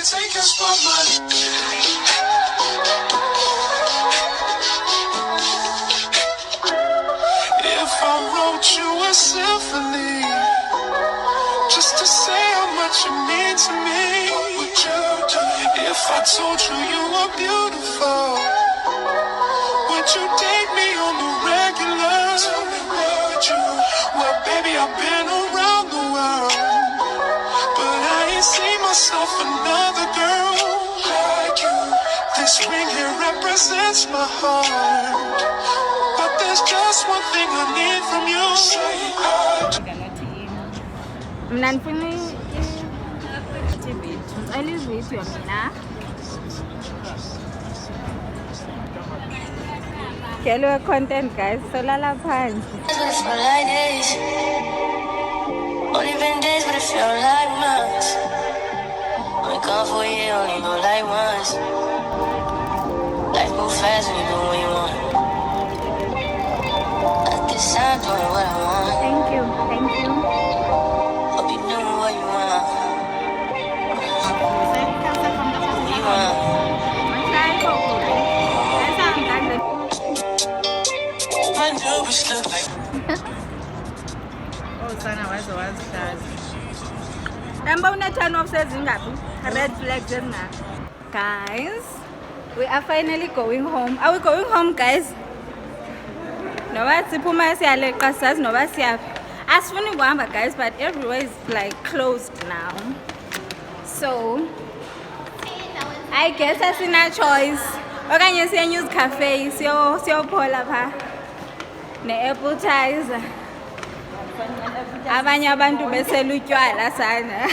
can take your spotlight. If I wrote you a symphony, just to say how much you mean to me, what would you do? If I told you you were beautiful, would you date me on the regular? Tell me, would you? Well, baby, I've been around the world, but I ain't seen myself another girl like you. This ring here represents my heart, but there's just one thing I need from you. Say Mna ndifuna ndicela ividiyo mina ngelo content guys, solala phandle. Only been days, but it felt like months. Only gone for a year, only know like once. Life move fast when you do what you want. At this time, doing what I want. Thank you. Hope you doing what you want. What you want? My new bitch look like. Oh, sana wazo wazihlazi. Amba una-turn off sezingapi? Red flags ezingaphi? Guys, we are finally going home. Are we going home, guys? Noba siphuma siyaleqa sazi noba siyaphi. Asifuni kuhamba guys, but everywhere is like closed now. So I guess asina choice. Okanye siya news cafe siyophola pha ne-appetizer. Abanye abantu besela utywala sana.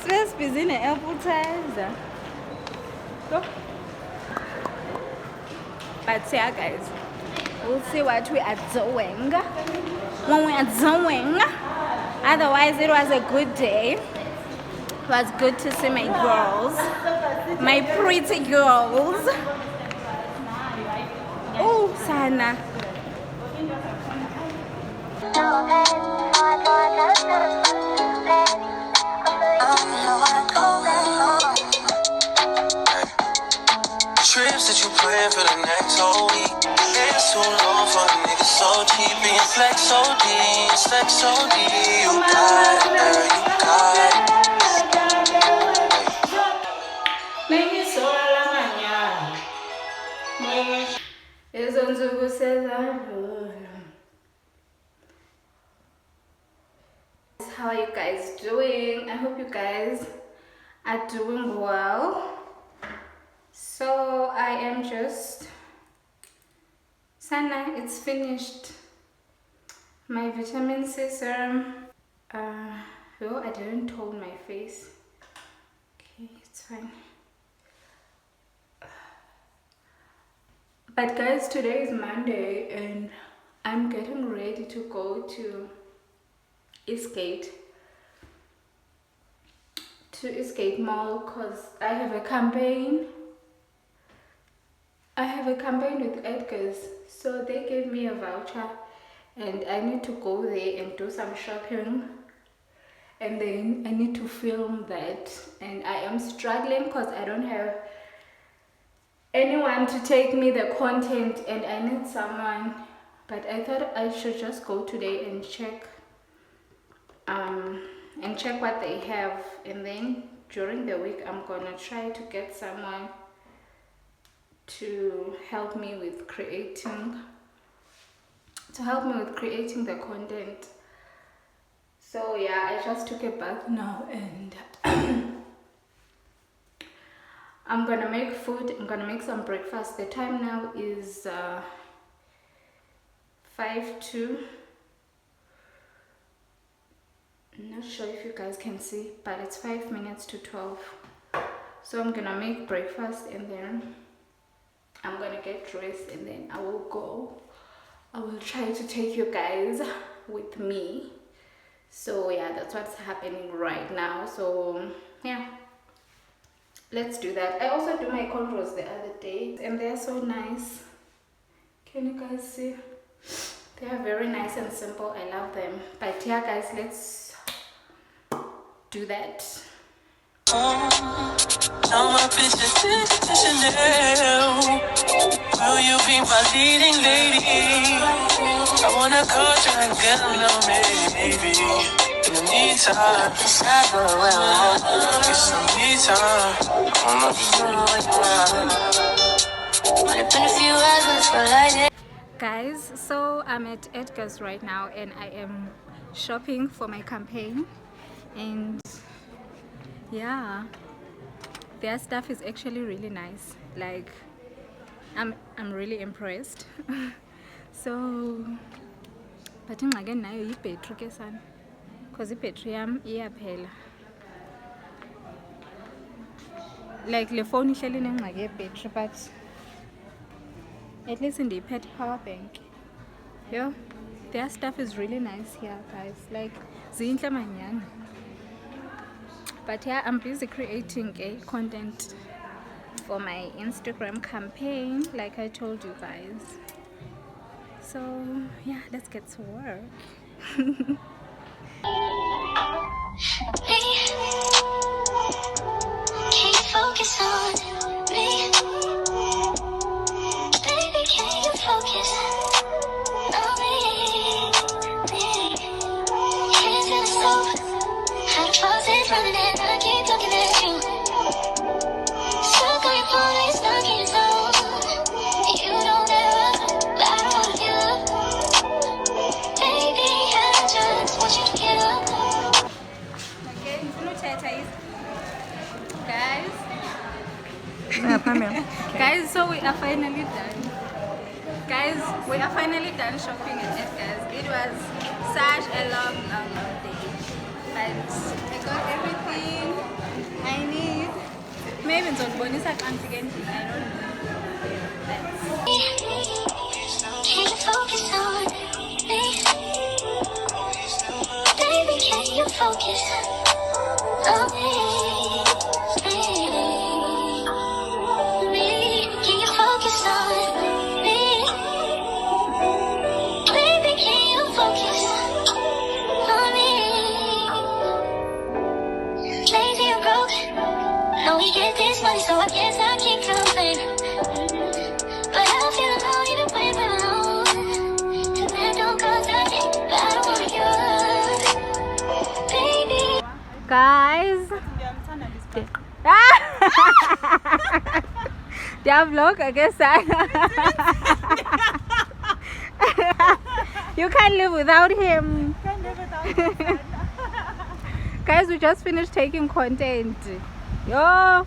Sibe busy ne-appetizer. But yeah guys, we'll see what we are doing when we are doing. Otherwise it was a good day. It was good to see my girls, my pretty girls. Oh sana. trips that you plan for the next whole week. It's too long for a nigga so cheap. Being flex so deep, flex so deep. You got it, girl, you got it. Maybe so How are you guys doing? I hope you guys are doing well. So I am just Sana, it's finished. My vitamin C serum. Oh, I didn't hold my face. Okay, it's fine. But guys, today is Monday and I'm getting ready to go to Eastgate Mall because I have a campaign. With Edgar's, so they gave me a voucher and I need to go there and do some shopping, and then I need to film that, and I am struggling because I don't have anyone to take me the content and I need someone. But I thought I should just go today and check what they have, and then during the week I'm gonna try to get someone to help me with creating the content. So yeah, I just took a bath now and I'm gonna make food. I'm gonna make some breakfast. The time now is 5:02. I'm not sure if you guys can see, but it's 5 minutes to 12. So I'm gonna make breakfast and then I'm gonna get dressed and then I will go. I will try to take you guys with me. So yeah, that's what's happening right now. So yeah, let's do that. I also do my cornrows the other day and they're so nice. Can you guys see? They are very nice and simple. I love them. But yeah guys, let's do that. Now my bitch is Chanel. Will you be my leading lady? I wanna go try and get a little maybe. In the meantime, it's not going well. Get some me time. It's been a few hours for like Guys, so I'm at Edgar's right now and I am shopping for my campaign, and yeah, their stuff is actually really nice. Like I'm really impressed. So but ingxaki nayo yibhetri ke sana, because ibhetri yam iyaphela. Like le phone ihleli nengxaki yebhetri, but at least ndiyiphethe power bank. Yo, their stuff is really nice here, guys. Like zinhle manyana. But yeah, I'm busy creating content for my Instagram campaign, like I told you guys. So yeah, let's get to work. Can you focus on me? Baby, can you focus on me? Hands in the soap, hot faucet running and I keep looking at you. Stuck on your phone, it's stuck in your zone. You don't ever, but I don't wanna give up. Baby, I just want you to get up. Okay, guys. Guys, so we are finally done. Guys, we are finally done shopping at Edgar's. It was such a long day, but I got everything I need. Maybe it's on bonus account again. I don't know. Can you focus on me? Baby, can you focus on me? Can you focus on me? Baby, can you focus on me? Lazy or broke, no, we get this money, so I guess I can't complain. But I feel alone even when we're alone. And that don't cause nothing, but I don't wanna give up. Baby. Guys, dia vlog again. You can't live without him. Guys, we just finished taking content. Yo.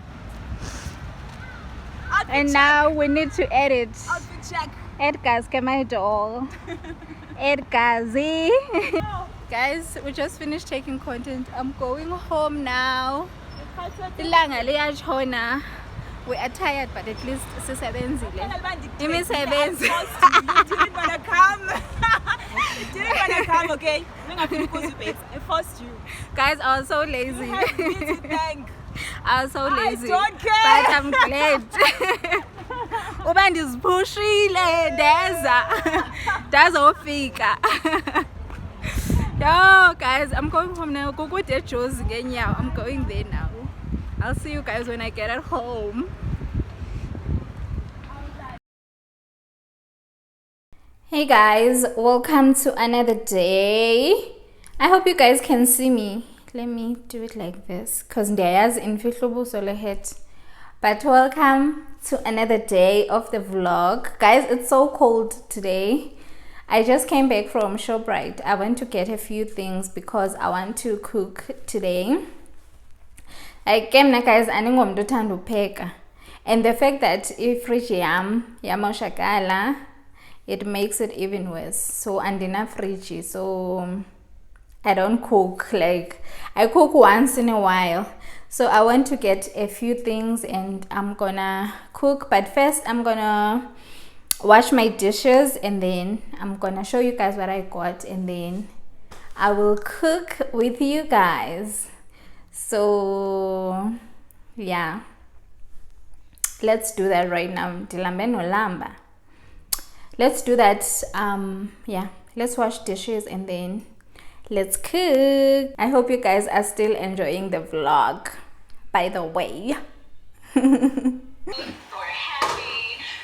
And now we need to edit. Edgar's my doll. Edgar Z. Guys, we just finished taking content. I'm going home now. Ilanga liyatshona. We are tired, but at least sisebenzile. Imisebenzi. You didn't wanna come. You didn't wanna come, okay? I forced you. Guys, I was so lazy. You have me to thank. I was so lazy. don't care. But I'm glad. Uba ndiziphushile ndazofika. Yo guys, I'm going home now. Kukude Jozi ngenyawo. I'm going there now. I'll see you guys when I get at home. Hey guys, welcome to another day. I hope you guys can see me. Let me do it like this, because there's infihlobo solo head. But welcome to another day of the vlog. Guys, it's so cold today. I just came back from ShopRite. I went to get a few things because I want to cook today. I came na guys, aningomntu uthanda upheka. And the fact that ifridge yam yamoshakala, it makes it even worse. So andina fridge, so I don't cook. Like I cook once in a while. So I want to get a few things and I'm gonna cook. But first I'm gonna wash my dishes and then I'm gonna show you guys what I got and then I will cook with you guys. So yeah, let's do that right now. Let's do that. Yeah, let's wash dishes and then let's cook. I hope you guys are still enjoying the vlog. by the way. We're happy.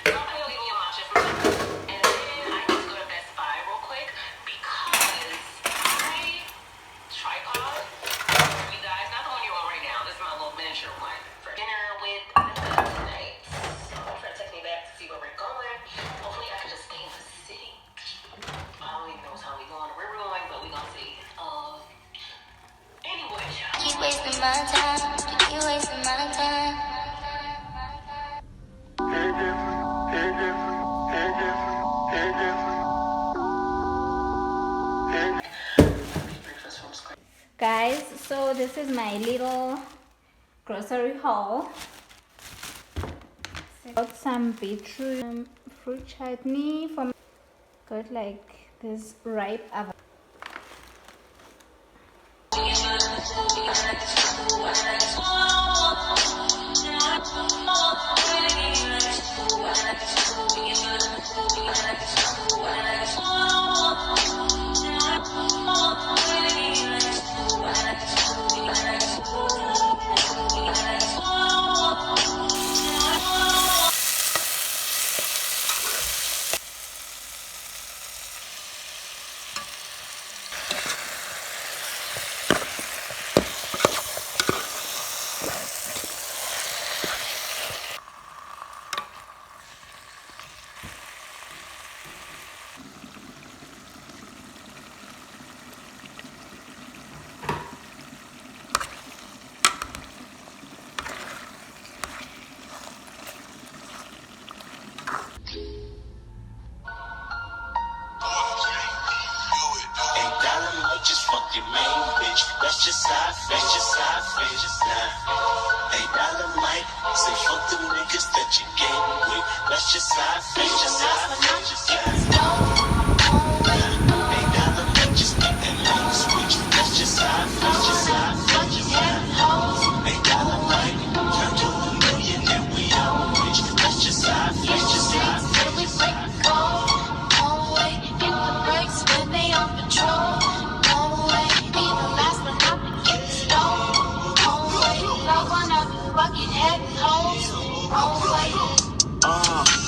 Nobody will leave me alone just for a minute. And then I need to go to Best Buy real quick because my tripod for you guys, not the one you're on right now. This is my little miniature one for dinner with tonight. So I'm trying to take me back to see where we're going. Hopefully I can just stay in the city. I don't even know what time we're going or where we're going, but we're gonna see. Anyway, Keep wasting my time. You keep wasting my time. Guys, so this is my little grocery haul. Got some beetroot fruit chutney from, got like this ripe avocado. That's just how I feel. Hey, dollar Mike, say fuck them niggas that you came with. That's just how I feel. Hey, dollar Mike, just make that lane switch. That's just how I feel. Hey, dollar Mike, turn to $1 million and we all rich. That's just how I feel.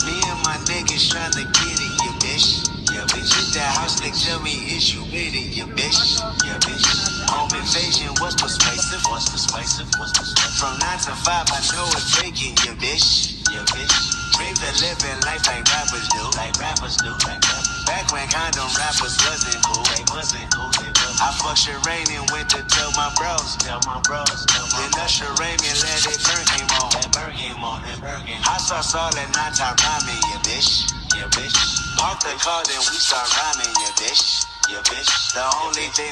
Me and my niggas tryna get it, yeah, bitch. Yeah, bitch. Hit that house, nigga, tell me, is you with it, yeah, bitch. Yeah, bitch. Home invasion, what's persuasive? From 9 to 5, I know it's vacant, yeah, bitch. Yeah, bitch. Dream the living life like rappers do. Back when condom rappers wasn't cool. I fuck Sherane and went to tell my bros. Then Usher Raymond let it burn came on. I saw all that non-top rhyming, yeah, bitch. Park the car, then we start rhyming, yeah, bitch. The only thing